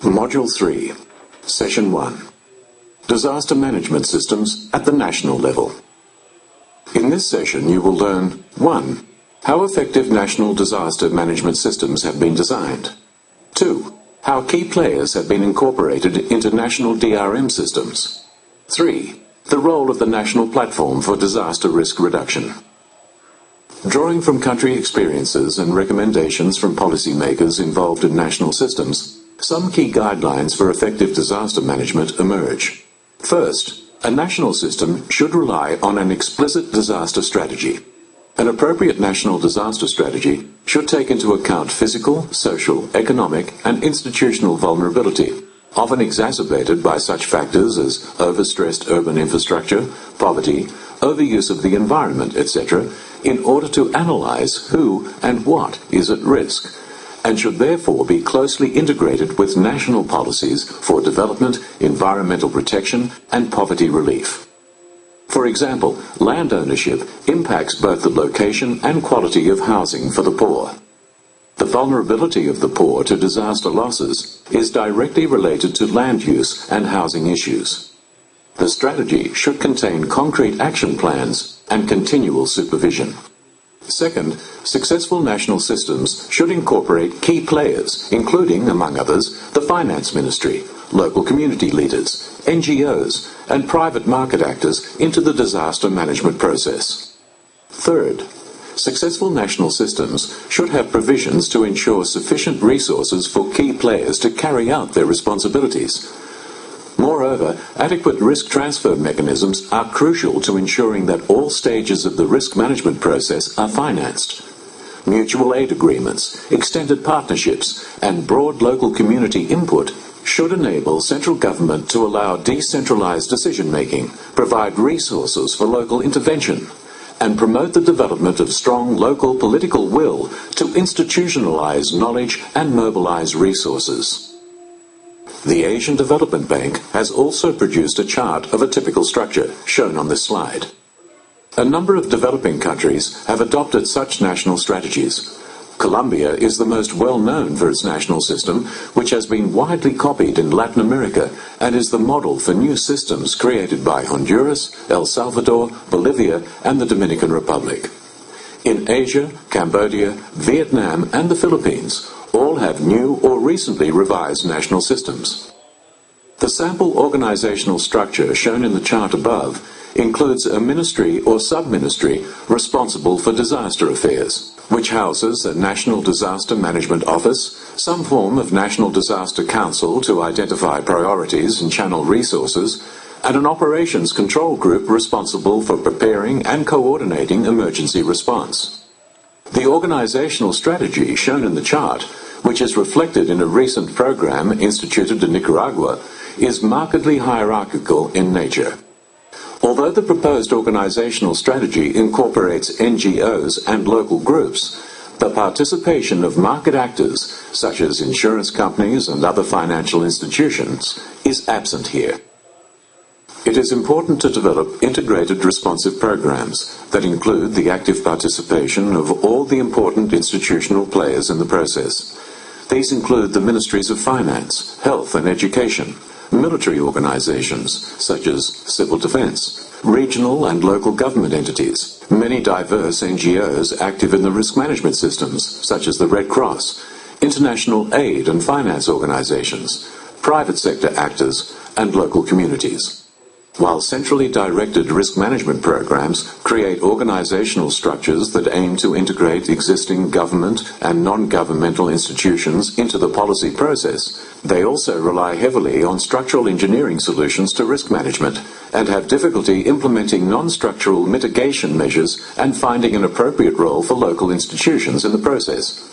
Module 3, Session 1, Disaster Management Systems at the National Level. In this session you will learn 1. How effective national disaster management systems have been designed. 2. How key players have been incorporated into national DRM systems. 3. The role of the National Platform for Disaster Risk Reduction. Drawing from country experiences and recommendations from policymakers involved in national systems, some key guidelines for effective disaster management emerge. First, a national system should rely on an explicit disaster strategy. An appropriate national disaster strategy should take into account physical, social, economic, and institutional vulnerability, often exacerbated by such factors as overstressed urban infrastructure, poverty, overuse of the environment, etc., in order to analyze who and what is at risk, and should therefore be closely integrated with national policies for development, environmental protection, and poverty relief. For example, land ownership impacts both the location and quality of housing for the poor. The vulnerability of the poor to disaster losses is directly related to land use and housing issues. The strategy should contain concrete action plans and continual supervision. Second, successful national systems should incorporate key players, including, among others, the Finance Ministry, local community leaders, NGOs, and private market actors into the disaster management process. Third, successful national systems should have provisions to ensure sufficient resources for key players to carry out their responsibilities. Moreover, adequate risk transfer mechanisms are crucial to ensuring that all stages of the risk management process are financed. Mutual aid agreements, extended partnerships, and broad local community input should enable central government to allow decentralized decision-making, provide resources for local intervention, and promote the development of strong local political will to institutionalize knowledge and mobilize resources. The Asian Development Bank has also produced a chart of a typical structure, shown on this slide. A number of developing countries have adopted such national strategies. Colombia is the most well-known for its national system, which has been widely copied in Latin America and is the model for new systems created by Honduras, El Salvador, Bolivia, and the Dominican Republic. In Asia, Cambodia, Vietnam, and the Philippines, all have new or recently revised national systems. The sample organizational structure shown in the chart above includes a ministry or sub-ministry responsible for disaster affairs, which houses a National Disaster Management Office, some form of National Disaster Council to identify priorities and channel resources, and an operations control group responsible for preparing and coordinating emergency response. The organizational strategy shown in the chart, which is reflected in a recent program instituted in Nicaragua, is markedly hierarchical in nature. Although the proposed organizational strategy incorporates NGOs and local groups, the participation of market actors, such as insurance companies and other financial institutions, is absent here. It is important to develop integrated responsive programs that include the active participation of all the important institutional players in the process. These include the Ministries of Finance, Health and Education, military organizations such as civil defense, regional and local government entities, many diverse NGOs active in the risk management systems such as the Red Cross, international aid and finance organizations, private sector actors, and local communities. While centrally directed risk management programs create organizational structures that aim to integrate existing government and non-governmental institutions into the policy process, they also rely heavily on structural engineering solutions to risk management and have difficulty implementing non-structural mitigation measures and finding an appropriate role for local institutions in the process.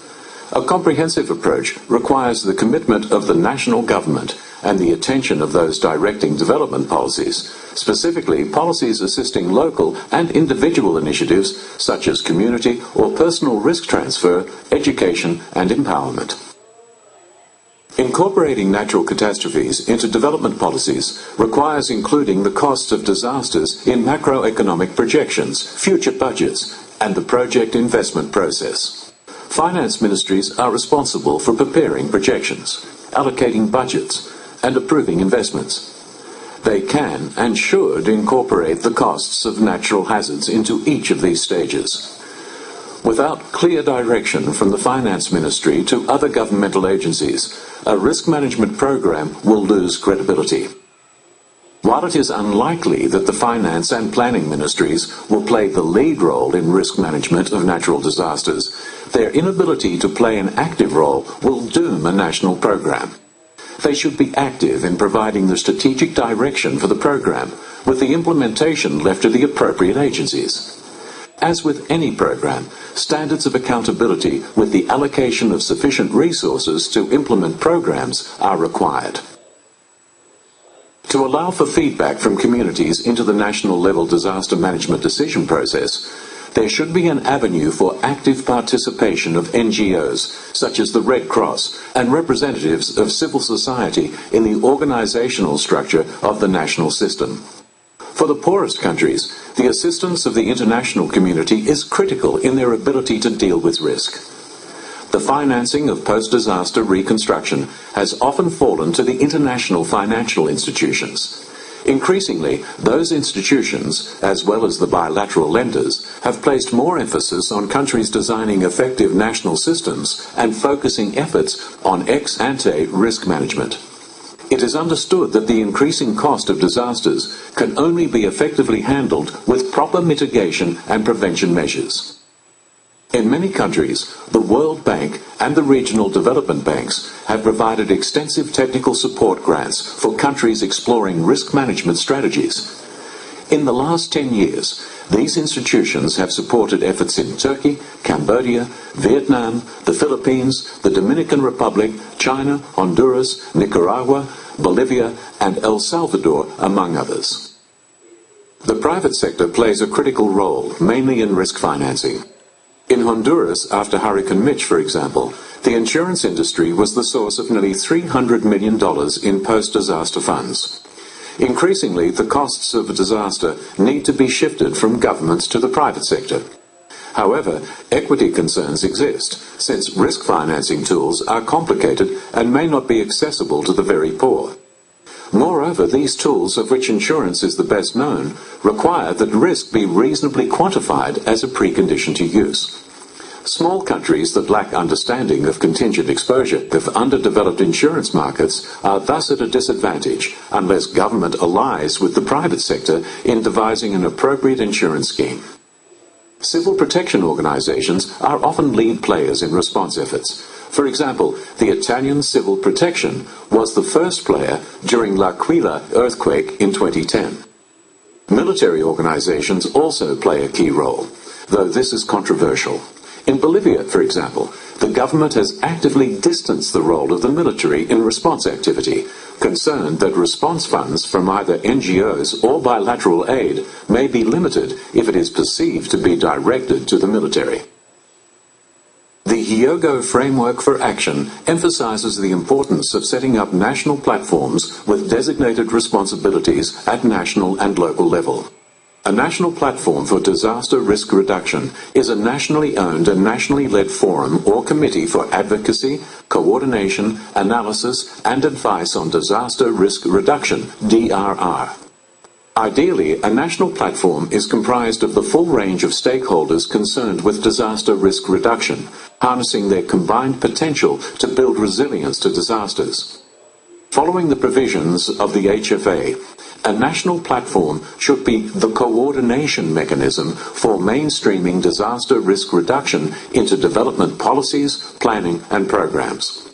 A comprehensive approach requires the commitment of the national government and the attention of those directing development policies, specifically policies assisting local and individual initiatives such as community or personal risk transfer, education, and empowerment. Incorporating natural catastrophes into development policies requires including the costs of disasters in macroeconomic projections, future budgets, and the project investment process. Finance ministries are responsible for preparing projections. allocating budgets, and approving investments. They can and should incorporate the costs of natural hazards into each of these stages. Without clear direction from the Finance Ministry to other governmental agencies, a risk management program will lose credibility. While it is unlikely that the Finance and Planning Ministries will play the lead role in risk management of natural disasters, their inability to play an active role will doom a national program. They should be active in providing the strategic direction for the program, with the implementation left to the appropriate agencies. As with any program, standards of accountability with the allocation of sufficient resources to implement programs are required. To allow for feedback from communities into the national level disaster management decision process, there should be an avenue for active participation of NGOs, such as the Red Cross, and representatives of civil society in the organizational structure of the national system. For the poorest countries, the assistance of the international community is critical in their ability to deal with risk. The financing of post-disaster reconstruction has often fallen to the international financial institutions. Increasingly, those institutions, as well as the bilateral lenders, have placed more emphasis on countries designing effective national systems and focusing efforts on ex-ante risk management. It is understood that the increasing cost of disasters can only be effectively handled with proper mitigation and prevention measures. In many countries, the World Bank and the regional development banks have provided extensive technical support grants for countries exploring risk management strategies. In the last 10 years, these institutions have supported efforts in Turkey, Cambodia, Vietnam, the Philippines, the Dominican Republic, China, Honduras, Nicaragua, Bolivia, and El Salvador, among others. The private sector plays a critical role, mainly in risk financing. In Honduras, after Hurricane Mitch, for example, the insurance industry was the source of nearly $300 million in post-disaster funds. Increasingly, the costs of a disaster need to be shifted from governments to the private sector. However, equity concerns exist, since risk financing tools are complicated and may not be accessible to the very poor. Moreover, these tools, of which insurance is the best known, require that risk be reasonably quantified as a precondition to use. Small countries that lack understanding of contingent exposure of underdeveloped insurance markets are thus at a disadvantage unless government allies with the private sector in devising an appropriate insurance scheme. Civil protection organizations are often lead players in response efforts. For example, the Italian Civil Protection was the first player during L'Aquila earthquake in 2010. Military organizations also play a key role, though this is controversial. In Bolivia, for example, the government has actively distanced the role of the military in response activity, concerned that response funds from either NGOs or bilateral aid may be limited if it is perceived to be directed to the military. The Hyogo Framework for Action emphasizes the importance of setting up national platforms with designated responsibilities at national and local level. A national platform for disaster risk reduction is a nationally owned and nationally led forum or committee for advocacy, coordination, analysis, and advice on disaster risk reduction, DRR. Ideally, a national platform is comprised of the full range of stakeholders concerned with disaster risk reduction, harnessing their combined potential to build resilience to disasters. Following the provisions of the HFA, a national platform should be the coordination mechanism for mainstreaming disaster risk reduction into development policies, planning, and programs.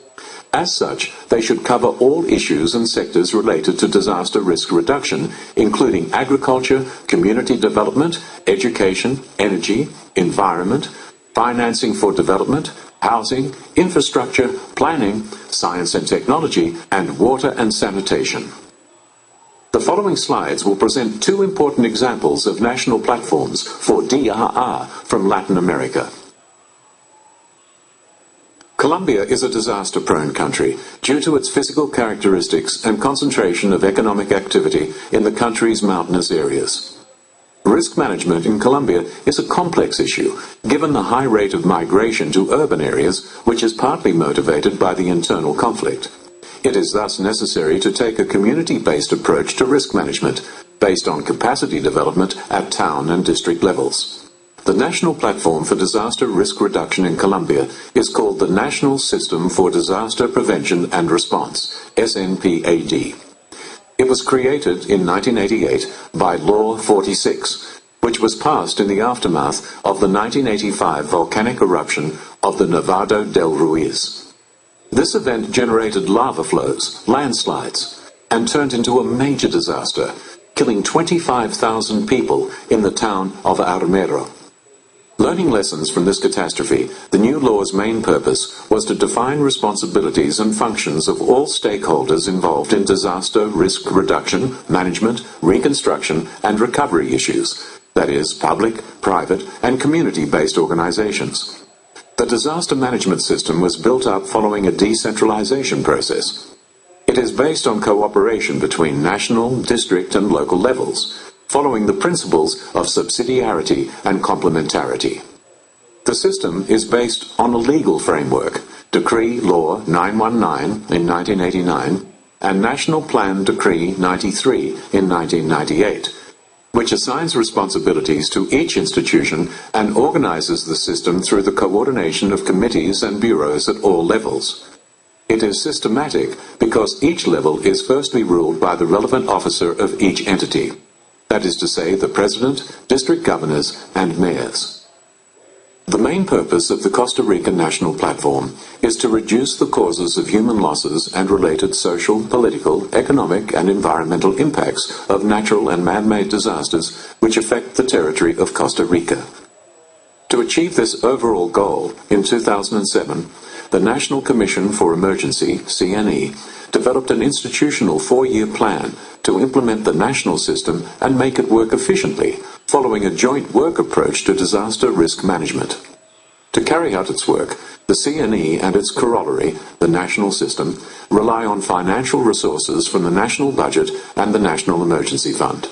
As such, they should cover all issues and sectors related to disaster risk reduction, including agriculture, community development, education, energy, environment, financing for development, housing, infrastructure, planning, science and technology, and water and sanitation. The following slides will present two important examples of national platforms for DRR from Latin America. Colombia is a disaster-prone country due to its physical characteristics and concentration of economic activity in the country's mountainous areas. Risk management in Colombia is a complex issue, given the high rate of migration to urban areas, which is partly motivated by the internal conflict. It is thus necessary to take a community-based approach to risk management, based on capacity development at town and district levels. The National Platform for Disaster Risk Reduction in Colombia is called the National System for Disaster Prevention and Response, SNPAD. It was created in 1988 by Law 46, which was passed in the aftermath of the 1985 volcanic eruption of the Nevado del Ruiz. This event generated lava flows, landslides, and turned into a major disaster, killing 25,000 people in the town of Armero. Learning lessons from this catastrophe, the new law's main purpose was to define responsibilities and functions of all stakeholders involved in disaster risk reduction, management, reconstruction, and recovery issues, that is, public, private, and community-based organizations. The disaster management system was built up following a decentralization process. It is based on cooperation between national, district, and local levels, following the principles of subsidiarity and complementarity. The system is based on a legal framework, Decree Law 919 in 1989 and National Plan Decree 93 in 1998, which assigns responsibilities to each institution and organizes the system through the coordination of committees and bureaus at all levels. It is systematic because each level is firstly ruled by the relevant officer of each entity. That is to say, the President, district governors, and mayors. The main purpose of the Costa Rica National Platform is to reduce the causes of human losses and related social, political, economic, and environmental impacts of natural and man-made disasters which affect the territory of Costa Rica. To achieve this overall goal, in 2007, the National Commission for Emergency, CNE, developed an institutional 4-year plan to implement the national system and make it work efficiently, following a joint work approach to disaster risk management. To carry out its work, the CNE and its corollary, the national system, rely on financial resources from the national budget and the National Emergency Fund.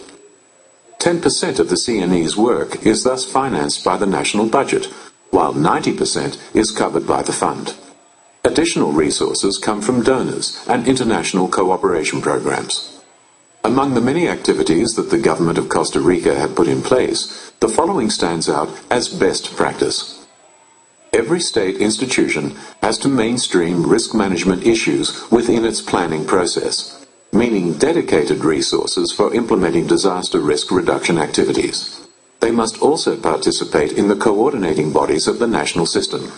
10% of the CNE's work is thus financed by the national budget, while 90% is covered by the fund. Additional resources come from donors and international cooperation programs. Among the many activities that the government of Costa Rica had put in place, the following stands out as best practice. Every state institution has to mainstream risk management issues within its planning process, meaning dedicated resources for implementing disaster risk reduction activities. They must also participate in the coordinating bodies of the national system.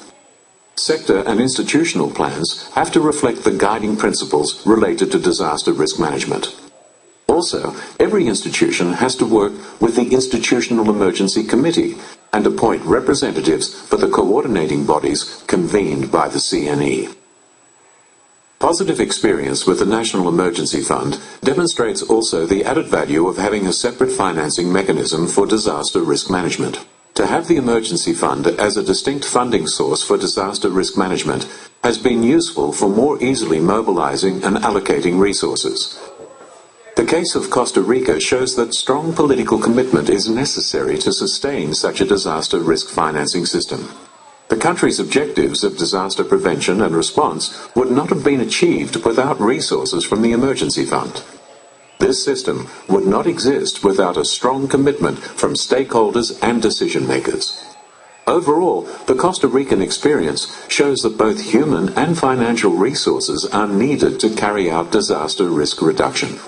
Sector and institutional plans have to reflect the guiding principles related to disaster risk management. Also, every institution has to work with the Institutional Emergency Committee and appoint representatives for the coordinating bodies convened by the CNE. Positive experience with the National Emergency Fund demonstrates also the added value of having a separate financing mechanism for disaster risk management. To have the Emergency Fund as a distinct funding source for disaster risk management has been useful for more easily mobilizing and allocating resources. The case of Costa Rica shows that strong political commitment is necessary to sustain such a disaster risk financing system. The country's objectives of disaster prevention and response would not have been achieved without resources from the Emergency Fund. This system would not exist without a strong commitment from stakeholders and decision makers. Overall, the Costa Rican experience shows that both human and financial resources are needed to carry out disaster risk reduction.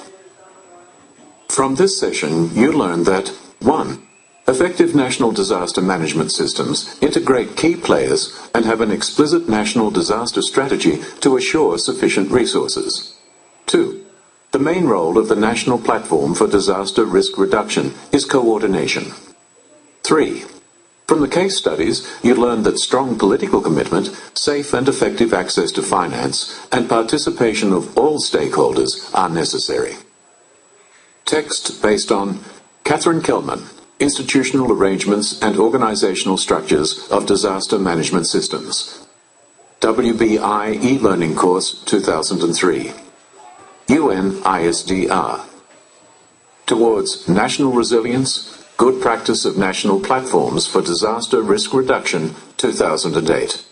From this session, you learned that 1. Effective national disaster management systems integrate key players and have an explicit national disaster strategy to assure sufficient resources. 2. The main role of the National Platform for Disaster Risk Reduction is coordination. 3. From the case studies, you learned that strong political commitment, safe and effective access to finance, and participation of all stakeholders are necessary. Text based on Catherine Kellman, Institutional Arrangements and Organizational Structures of Disaster Management Systems. WBI e-learning course 2003. UN-ISDR. Towards National Resilience, Good Practice of National Platforms for Disaster Risk Reduction 2008.